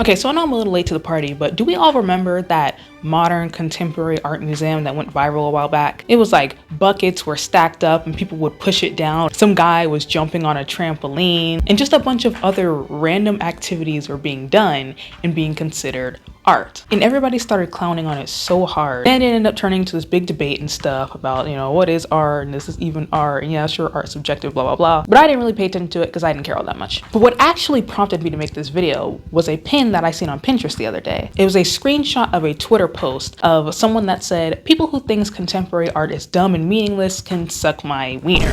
Okay, so I know I'm a little late to the party, but do we all remember that modern contemporary art museum that went viral a while back? It was like buckets were stacked up and people would push it down. Some guy was jumping on a trampoline, and just a bunch of other random activities were being done and being considered art. And everybody started clowning on it so hard. And it ended up turning to this big debate and stuff about, what is art, and this is even art, and yeah, sure, art's subjective, blah, blah, blah. But I didn't really pay attention to it because I didn't care all that much. But what actually prompted me to make this video was a pin that I seen on Pinterest the other day. It was a screenshot of a Twitter post of someone that said, "People who thinks contemporary art is dumb and meaningless can suck my wiener."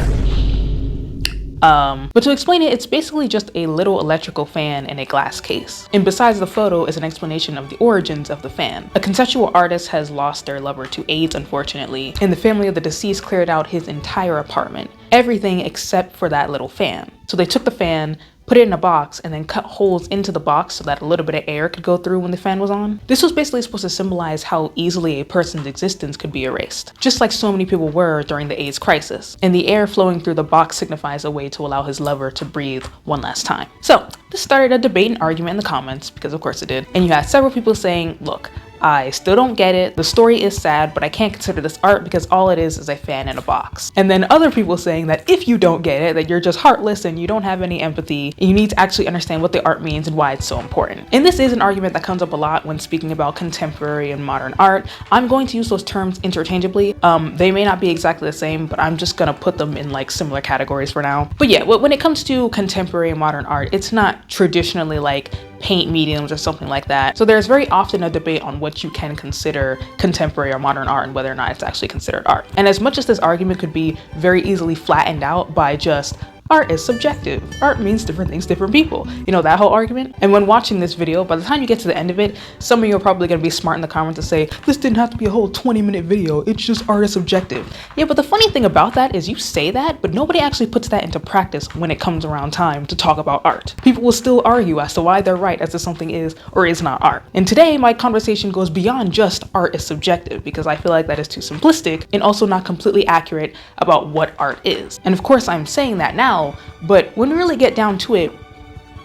But to explain it, it's basically just a little electrical fan in a glass case. And besides the photo is an explanation of the origins of the fan. A conceptual artist has lost their lover to AIDS, unfortunately, and the family of the deceased cleared out his entire apartment. Everything except for that little fan. So they took the fan, put it in a box, and then cut holes into the box so that a little bit of air could go through when the fan was on. This was basically supposed to symbolize how easily a person's existence could be erased, just like so many people were during the AIDS crisis. And the air flowing through the box signifies a way to allow his lover to breathe one last time. So this started a debate and argument in the comments, because of course it did. And you had several people saying, look, I still don't get it. The story is sad, but I can't consider this art because all it is a fan in a box. And then other people saying that if you don't get it, that you're just heartless and you don't have any empathy, and you need to actually understand what the art means and why it's so important. And this is an argument that comes up a lot when speaking about contemporary and modern art. I'm going to use those terms interchangeably. They may not be exactly the same, but I'm just gonna put them in like similar categories for now. But yeah, when it comes to contemporary and modern art, it's not traditionally like paint mediums or something like that. So there's very often a debate on what you can consider contemporary or modern art and whether or not it's actually considered art. And as much as this argument could be very easily flattened out by just art is subjective. Art means different things to different people. That whole argument. And when watching this video, by the time you get to the end of it, some of you are probably gonna be smart in the comments to say, this didn't have to be a whole 20-minute video. It's just art is subjective. Yeah, but the funny thing about that is you say that, but nobody actually puts that into practice when it comes around time to talk about art. People will still argue as to why they're right as if something is or is not art. And today, my conversation goes beyond just art is subjective, because I feel like that is too simplistic and also not completely accurate about what art is. And of course, I'm saying that now, but when we really get down to it,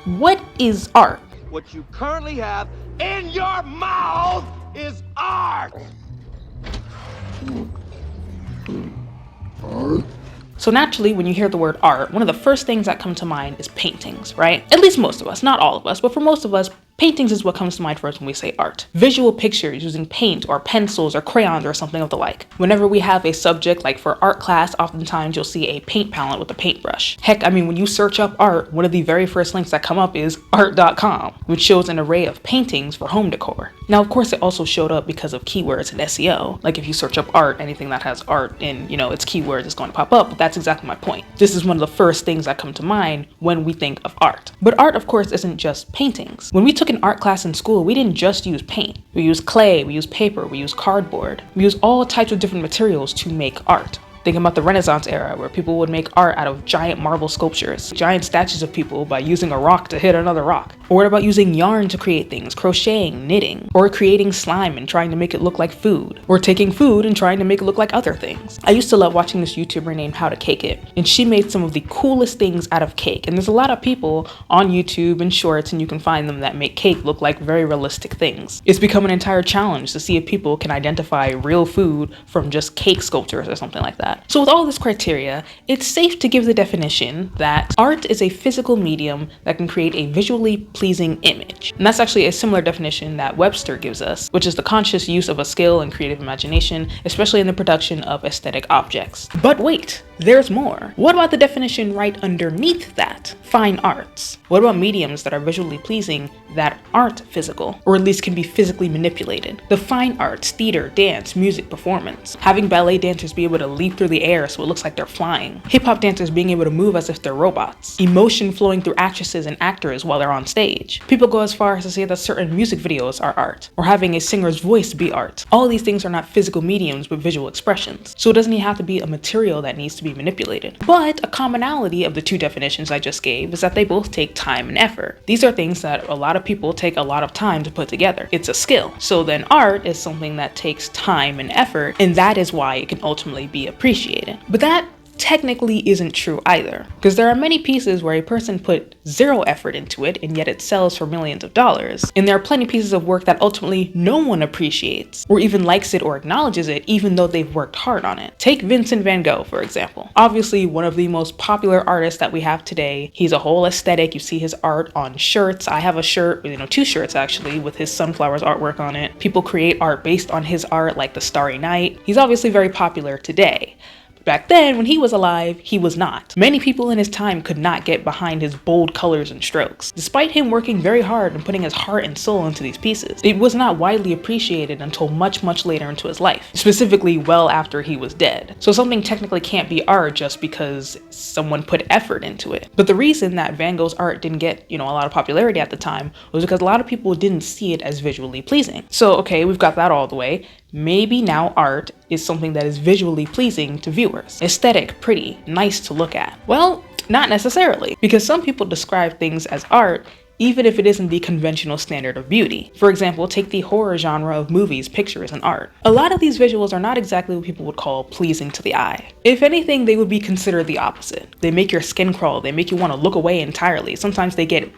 what is art? What you currently have in your mouth is art! So naturally, when you hear the word art, one of the first things that come to mind is paintings, right? At least most of us, not all of us, but for most of us, paintings is what comes to mind first when we say art. Visual pictures using paint or pencils or crayons or something of the like. Whenever we have a subject, like for art class, oftentimes you'll see a paint palette with a paintbrush. Heck, when you search up art, one of the very first links that come up is art.com, which shows an array of paintings for home decor. Now, of course, it also showed up because of keywords and SEO. Like if you search up art, anything that has art in, its keywords is going to pop up, but that's exactly my point. This is one of the first things that come to mind when we think of art. But art, of course, isn't just paintings. When we took an art class in school, we didn't just use paint. We used clay, we used paper, we used cardboard. We used all types of different materials to make art. Think about the Renaissance era, where people would make art out of giant marble sculptures, giant statues of people by using a rock to hit another rock. Or what about using yarn to create things, crocheting, knitting, or creating slime and trying to make it look like food, or taking food and trying to make it look like other things. I used to love watching this YouTuber named How to Cake It, and she made some of the coolest things out of cake. And there's a lot of people on YouTube and shorts, and you can find them, that make cake look like very realistic things. It's become an entire challenge to see if people can identify real food from just cake sculptures or something like that. So with all this criteria, it's safe to give the definition that art is a physical medium that can create a visually pleasing image. And that's actually a similar definition that Webster gives us, which is the conscious use of a skill and creative imagination, especially in the production of aesthetic objects. But wait, there's more. What about the definition right underneath that? Fine arts. What about mediums that are visually pleasing that aren't physical, or at least can be physically manipulated? The fine arts, theater, dance, music, performance. Having ballet dancers be able to leap through the air so it looks like they're flying. Hip-hop dancers being able to move as if they're robots. Emotion flowing through actresses and actors while they're on stage. People go as far as to say that certain music videos are art, or having a singer's voice be art. All these things are not physical mediums but visual expressions, so it doesn't even have to be a material that needs to be manipulated. But a commonality of the two definitions I just gave is that they both take time and effort. These are things that a lot of people take a lot of time to put together. It's a skill. So then art is something that takes time and effort, and that is why it can ultimately be appreciated. But that technically isn't true either, because there are many pieces where a person put zero effort into it and yet it sells for millions of dollars, and there are plenty of pieces of work that ultimately no one appreciates or even likes it or acknowledges it even though they've worked hard on it. Take Vincent van Gogh, for example. Obviously one of the most popular artists that we have today. He's a whole aesthetic. You see his art on shirts. I have a shirt, two shirts actually, with his sunflowers artwork on it. People create art based on his art, like the Starry Night. He's obviously very popular today. Back then, when he was alive, he was not. Many people in his time could not get behind his bold colors and strokes. Despite him working very hard and putting his heart and soul into these pieces, it was not widely appreciated until much, much later into his life, specifically well after he was dead. So something technically can't be art just because someone put effort into it. But the reason that Van Gogh's art didn't get, a lot of popularity at the time was because a lot of people didn't see it as visually pleasing. So, okay, we've got that all the way. Maybe now art is something that is visually pleasing to viewers. Aesthetic, pretty, nice to look at. Well, not necessarily, because some people describe things as art even if it isn't the conventional standard of beauty. For example, take the horror genre of movies, pictures, and art. A lot of these visuals are not exactly what people would call pleasing to the eye. If anything, they would be considered the opposite. They make your skin crawl, they make you want to look away entirely. Sometimes they get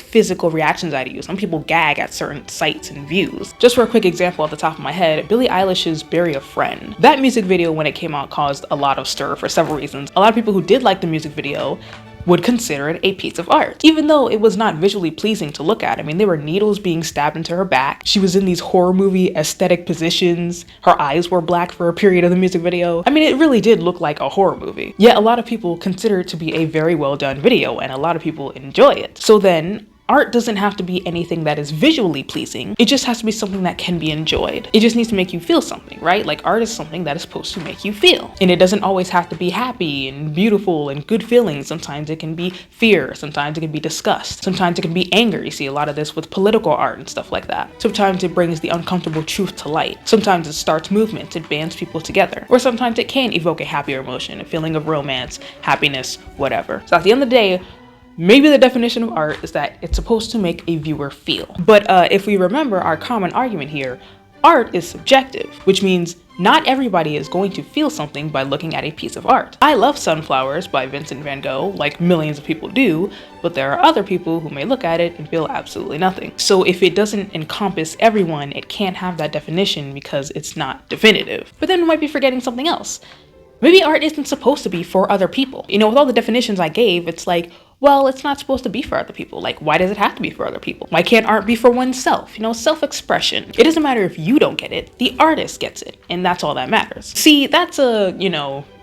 physical reactions out of you. Some people gag at certain sights and views. Just for a quick example off the top of my head, Billie Eilish's Bury a Friend. That music video, when it came out, caused a lot of stir for several reasons. A lot of people who did like the music video would consider it a piece of art, even though it was not visually pleasing to look at. There were needles being stabbed into her back. She was in these horror movie aesthetic positions. Her eyes were black for a period of the music video. It really did look like a horror movie. Yet a lot of people consider it to be a very well done video, and a lot of people enjoy it. So then, art doesn't have to be anything that is visually pleasing. It just has to be something that can be enjoyed. It just needs to make you feel something, right? Like art is something that is supposed to make you feel. And it doesn't always have to be happy and beautiful and good feelings. Sometimes it can be fear. Sometimes it can be disgust. Sometimes it can be anger. You see a lot of this with political art and stuff like that. Sometimes it brings the uncomfortable truth to light. Sometimes it starts movements. It bands people together. Or sometimes it can evoke a happier emotion, a feeling of romance, happiness, whatever. So at the end of the day, maybe the definition of art is that it's supposed to make a viewer feel. But if we remember our common argument here, art is subjective, which means not everybody is going to feel something by looking at a piece of art. I love Sunflowers by Vincent van Gogh, like millions of people do, but there are other people who may look at it and feel absolutely nothing. So if it doesn't encompass everyone, it can't have that definition because it's not definitive. But then we might be forgetting something else. Maybe art isn't supposed to be for other people. With all the definitions I gave, it's like, well, it's not supposed to be for other people. Like, why does it have to be for other people? Why can't art be for oneself? Self-expression. It doesn't matter if you don't get it, the artist gets it, and that's all that matters. See, that's a,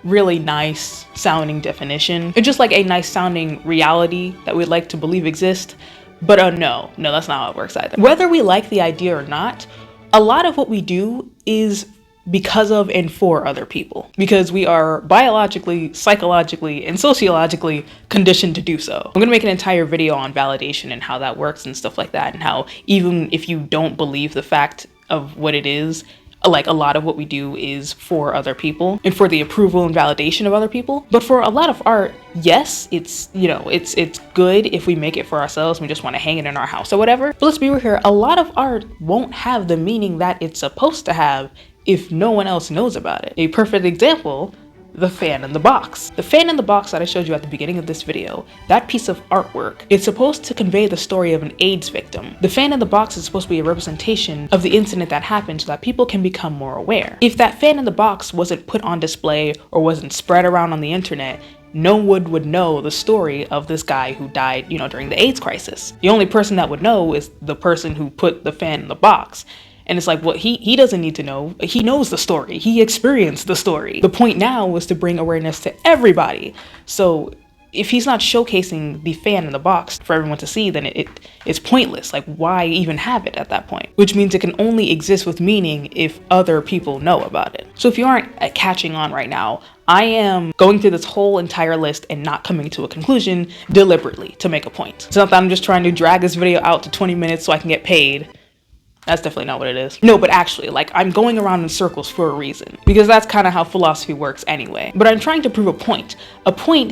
really nice sounding definition. It's just like a nice sounding reality that we'd like to believe exists. But no, that's not how it works either. Whether we like the idea or not, a lot of what we do is because of and for other people, because we are biologically, psychologically, and sociologically conditioned to do so. I'm gonna make an entire video on validation and how that works and stuff like that, and how even if you don't believe the fact of what it is, like a lot of what we do is for other people and for the approval and validation of other people. But for a lot of art, yes, it's it's good if we make it for ourselves and we just want to hang it in our house or whatever. But let's be real here, a lot of art won't have the meaning that it's supposed to have if no one else knows about it. A perfect example, the fan in the box. The fan in the box that I showed you at the beginning of this video, that piece of artwork, it's supposed to convey the story of an AIDS victim. The fan in the box is supposed to be a representation of the incident that happened so that people can become more aware. If that fan in the box wasn't put on display or wasn't spread around on the internet, no one would know the story of this guy who died, during the AIDS crisis. The only person that would know is the person who put the fan in the box. And it's like, well, he doesn't need to know. He knows the story. He experienced the story. The point now was to bring awareness to everybody. So if he's not showcasing the fan in the box for everyone to see, then it's pointless. Like, why even have it at that point? Which means it can only exist with meaning if other people know about it. So if you aren't catching on right now, I am going through this whole entire list and not coming to a conclusion deliberately to make a point. It's not that I'm just trying to drag this video out to 20 minutes so I can get paid. That's definitely not what it is. No, but actually, like, I'm going around in circles for a reason, because that's kind of how philosophy works anyway. But I'm trying to prove a point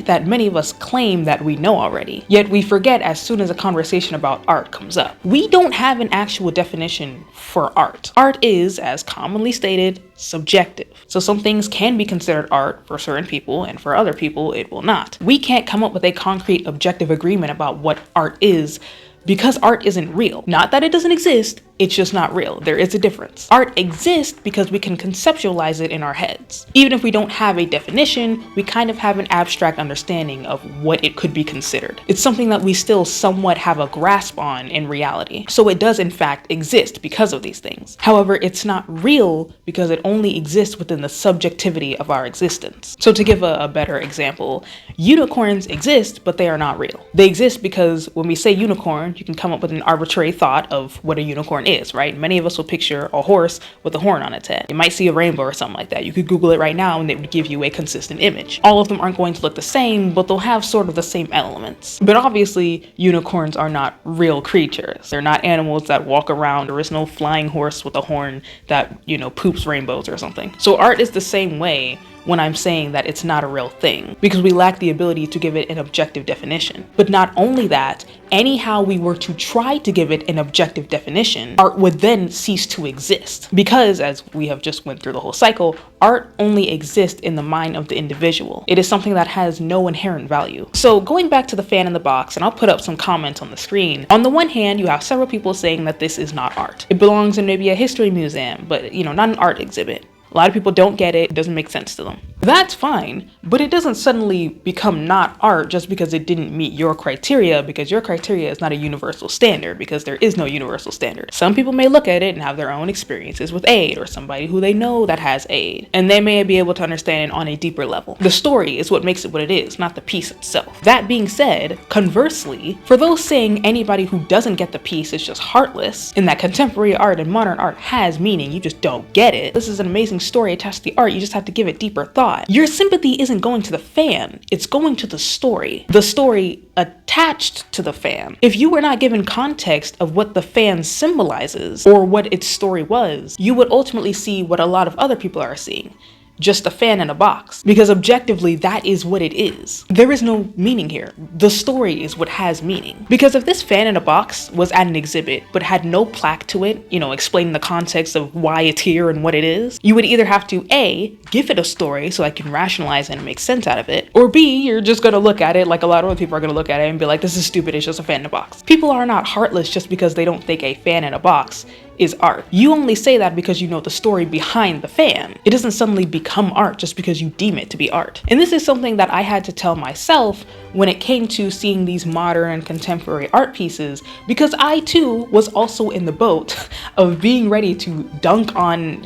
that many of us claim that we know already, yet we forget as soon as a conversation about art comes up. We don't have an actual definition for art. Art is, as commonly stated, subjective. So some things can be considered art for certain people, and for other people, it will not. We can't come up with a concrete objective agreement about what art is, because art isn't real. Not that it doesn't exist, it's just not real. There is a difference. Art exists because we can conceptualize it in our heads. Even if we don't have a definition, we kind of have an abstract understanding of what it could be considered. It's something that we still somewhat have a grasp on in reality. So it does in fact exist because of these things. However, it's not real because it only exists within the subjectivity of our existence. So to give a better example, unicorns exist, but they are not real. They exist because when we say unicorn, you can come up with an arbitrary thought of what a unicorn is, right? Many of us will picture a horse with a horn on its head. You might see a rainbow or something like that. You could Google it right now and it would give you a consistent image. All of them aren't going to look the same, but they'll have sort of the same elements. But obviously, unicorns are not real creatures. They're not animals that walk around. There is no flying horse with a horn that, poops rainbows or something. So art is the same way when I'm saying that it's not a real thing, because we lack the ability to give it an objective definition. But not only that, anyhow we were to try to give it an objective definition, art would then cease to exist. Because, as we have just went through the whole cycle, art only exists in the mind of the individual. It is something that has no inherent value. So going back to the fan in the box, and I'll put up some comments on the screen. On the one hand, you have several people saying that this is not art. It belongs in maybe a history museum, but not an art exhibit. A lot of people don't get it. It doesn't make sense to them. That's fine, but it doesn't suddenly become not art just because it didn't meet your criteria, because your criteria is not a universal standard, because there is no universal standard. Some people may look at it and have their own experiences with aid, or somebody who they know that has aid, and they may be able to understand it on a deeper level. The story is what makes it what it is, not the piece itself. That being said, conversely, for those saying anybody who doesn't get the piece is just heartless, and that contemporary art and modern art has meaning, you just don't get it. This is an amazing story attached to the art, you just have to give it deeper thought. Your sympathy isn't going to the fan, it's going to the story attached to the fan. If you were not given context of what the fan symbolizes or what its story was, you would ultimately see what a lot of other people are seeing. Just a fan in a box, because objectively that is what it is. There is no meaning here. The story is what has meaning. Because if this fan in a box was at an exhibit but had no plaque to it, explaining the context of why it's here and what it is, you would either have to A, give it a story so I can rationalize it and make sense out of it, or B, you're just gonna look at it like a lot of other people are gonna look at it and be like, this is stupid, it's just a fan in a box. People are not heartless just because they don't think a fan in a box is art. You only say that because you know the story behind the fan. It doesn't suddenly become art just because you deem it to be art. And this is something that I had to tell myself when it came to seeing these modern and contemporary art pieces, because I too was also in the boat of being ready to dunk on,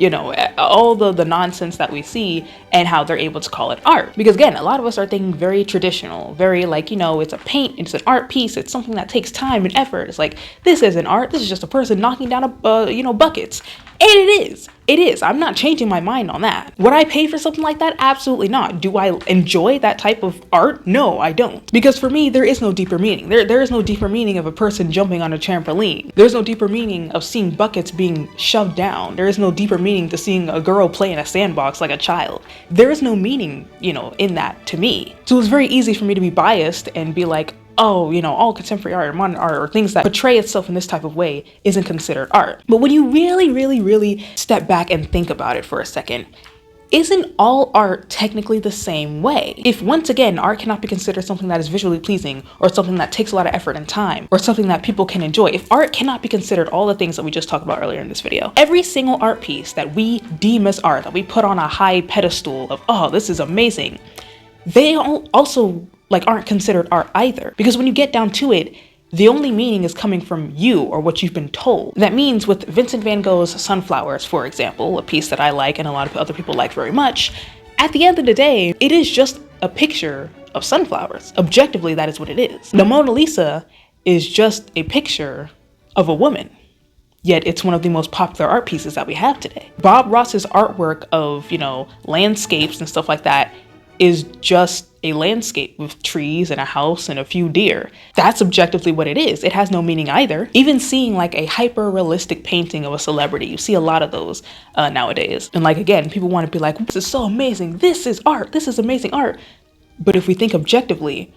all the nonsense that we see and how they're able to call it art. Because again, a lot of us are thinking very traditional, very like, it's a paint, it's an art piece, it's something that takes time and effort. It's like, this isn't art, this is just a person knocking down buckets. And it is. I'm not changing my mind on that. Would I pay for something like that? Absolutely not. Do I enjoy that type of art? No, I don't. Because for me, there is no deeper meaning. There is no deeper meaning of a person jumping on a trampoline. There's no deeper meaning of seeing buckets being shoved down. There is no deeper meaning to seeing a girl play in a sandbox like a child. There is no meaning, in that to me. So it's very easy for me to be biased and be like, oh, all contemporary art or modern art or things that portray itself in this type of way isn't considered art. But when you really, really, really step back and think about it for a second, isn't all art technically the same way? If once again, art cannot be considered something that is visually pleasing or something that takes a lot of effort and time or something that people can enjoy, if art cannot be considered all the things that we just talked about earlier in this video, every single art piece that we deem as art, that we put on a high pedestal of, oh, this is amazing, they also aren't considered art either. Because when you get down to it, the only meaning is coming from you or what you've been told. That means with Vincent van Gogh's Sunflowers, for example, a piece that I like and a lot of other people like very much, at the end of the day, it is just a picture of sunflowers. Objectively, that is what it is. The Mona Lisa is just a picture of a woman. Yet it's one of the most popular art pieces that we have today. Bob Ross's artwork of, landscapes and stuff like that is just a landscape with trees and a house and a few deer. That's objectively what it is. It has no meaning either. Even seeing like a hyper-realistic painting of a celebrity, you see a lot of those nowadays. And like, again, people want to be like, this is so amazing. This is art. This is amazing art. But if we think objectively,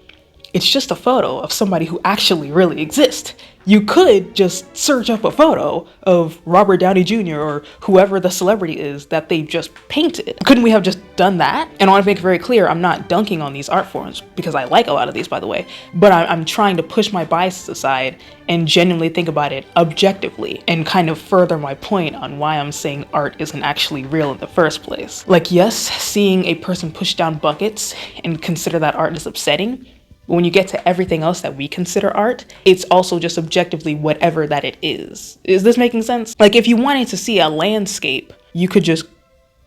it's just a photo of somebody who actually really exists. You could just search up a photo of Robert Downey Jr. or whoever the celebrity is that they just painted. Couldn't we have just done that? And I want to make it very clear, I'm not dunking on these art forms, because I like a lot of these, by the way, but I'm trying to push my biases aside and genuinely think about it objectively and kind of further my point on why I'm saying art isn't actually real in the first place. Like, yes, seeing a person push down buckets and consider that art is upsetting. When you get to everything else that we consider art, it's also just objectively whatever that it is. Is this making sense? Like, if you wanted to see a landscape, you could just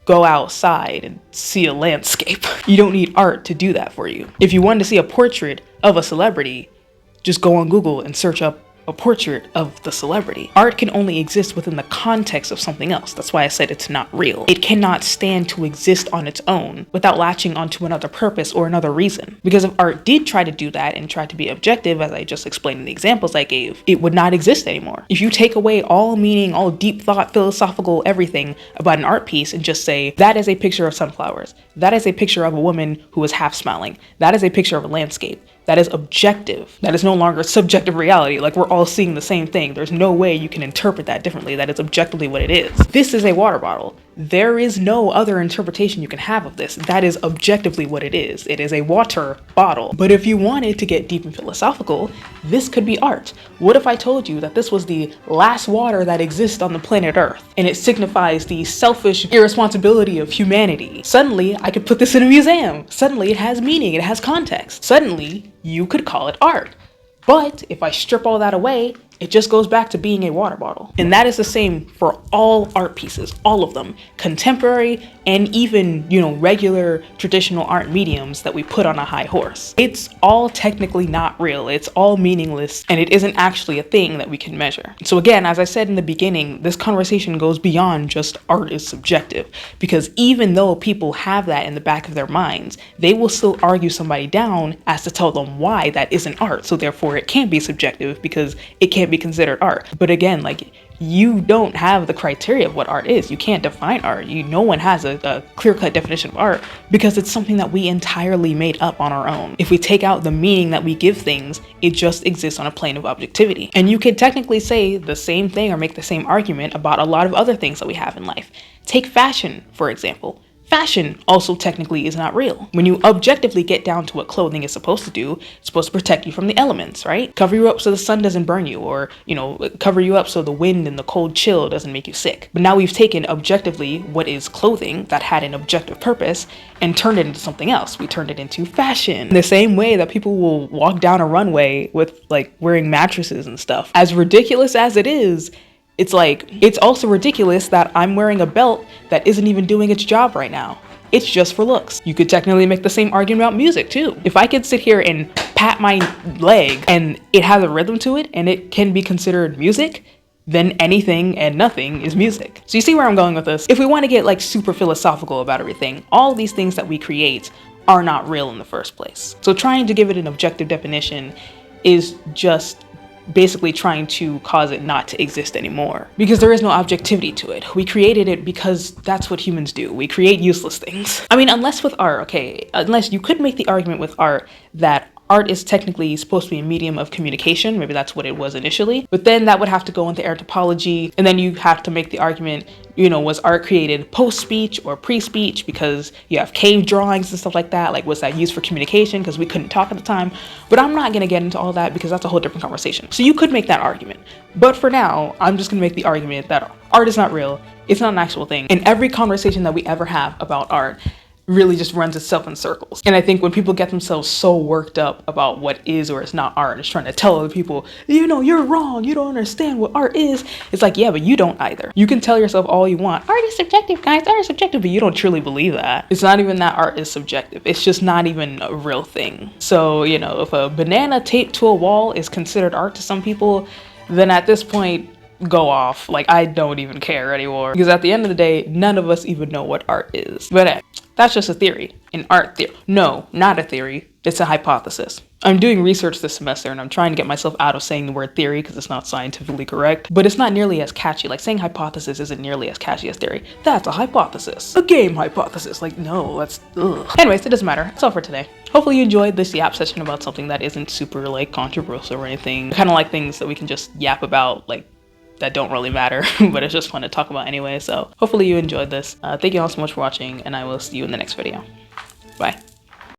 go outside and see a landscape. You don't need art to do that for you. If you wanted to see a portrait of a celebrity, just go on Google and search up a portrait of the celebrity. Art can only exist within the context of something else. That's why I said it's not real. It cannot stand to exist on its own without latching onto another purpose or another reason. Because if art did try to do that and try to be objective, as I just explained in the examples I gave, it would not exist anymore. If you take away all meaning, all deep thought, philosophical, everything about an art piece and just say, that is a picture of sunflowers, that is a picture of a woman who is half smiling, that is a picture of a landscape, that is objective. That is no longer subjective reality. Like, we're all seeing the same thing. There's no way you can interpret that differently. That is objectively what it is. This is a water bottle. There is no other interpretation you can have of this. That is objectively what it is. It is a water bottle. But if you wanted to get deep and philosophical, this could be art. What if I told you that this was the last water that exists on the planet Earth, and it signifies the selfish irresponsibility of humanity? Suddenly, I could put this in a museum. Suddenly, it has meaning. It has context. Suddenly, you could call it art. But if I strip all that away, it just goes back to being a water bottle. And that is the same for all art pieces, all of them, contemporary and even, regular traditional art mediums that we put on a high horse. It's all technically not real. It's all meaningless, and it isn't actually a thing that we can measure. So again, as I said in the beginning, this conversation goes beyond just art is subjective, because even though people have that in the back of their minds, they will still argue somebody down as to tell them why that isn't art. So therefore it can't be subjective because it can't be considered art. But again, like, you don't have the criteria of what art is. You can't define art. No one has a clear-cut definition of art because it's something that we entirely made up on our own. If we take out the meaning that we give things, it just exists on a plane of objectivity. And you could technically say the same thing or make the same argument about a lot of other things that we have in life. Take fashion, for example. Fashion also technically is not real. When you objectively get down to what clothing is supposed to do, it's supposed to protect you from the elements, right? Cover you up so the sun doesn't burn you, or, cover you up so the wind and the cold chill doesn't make you sick. But now we've taken objectively what is clothing that had an objective purpose and turned it into something else. We turned it into fashion. The same way that people will walk down a runway with like wearing mattresses and stuff. As ridiculous as it is, it's also ridiculous that I'm wearing a belt that isn't even doing its job right now. It's just for looks. You could technically make the same argument about music too. If I could sit here and pat my leg and it has a rhythm to it and it can be considered music, then anything and nothing is music. So you see where I'm going with this? If we want to get like super philosophical about everything, all these things that we create are not real in the first place. So trying to give it an objective definition is just basically trying to cause it not to exist anymore, because there is no objectivity to it. We created it because that's what humans do. We create useless things. I mean, unless with art, unless you could make the argument with art that art is technically supposed to be a medium of communication. Maybe that's what it was initially, but then that would have to go into anthropology, and then you have to make the argument, was art created post-speech or pre-speech, because you have cave drawings and stuff like that. Like, was that used for communication because we couldn't talk at the time? But I'm not gonna get into all that because that's a whole different conversation. So you could make that argument. But for now, I'm just gonna make the argument that art is not real. It's not an actual thing. And every conversation that we ever have about art really just runs itself in circles. And I think when people get themselves so worked up about what is or is not art, just trying to tell other people, you're wrong, you don't understand what art is. It's like, yeah, but you don't either. You can tell yourself all you want, art is subjective, guys, art is subjective, but you don't truly believe that. It's not even that art is subjective. It's just not even a real thing. So, if a banana taped to a wall is considered art to some people, then at this point, go off. Like, I don't even care anymore. Because at the end of the day, none of us even know what art is. But That's just a theory. An art theory. No, not a theory. It's a hypothesis. I'm doing research this semester and I'm trying to get myself out of saying the word theory because it's not scientifically correct, but it's not nearly as catchy. Like saying hypothesis isn't nearly as catchy as theory. That's a hypothesis. A game hypothesis. Like, no, that's ugh. Anyways, it doesn't matter. That's all for today. Hopefully you enjoyed this yap session about something that isn't super like controversial or anything. I kind of like things that we can just yap about, like, that don't really matter, but it's just fun to talk about anyway. So hopefully you enjoyed this. Thank you all so much for watching, and I will see you in the next video. Bye.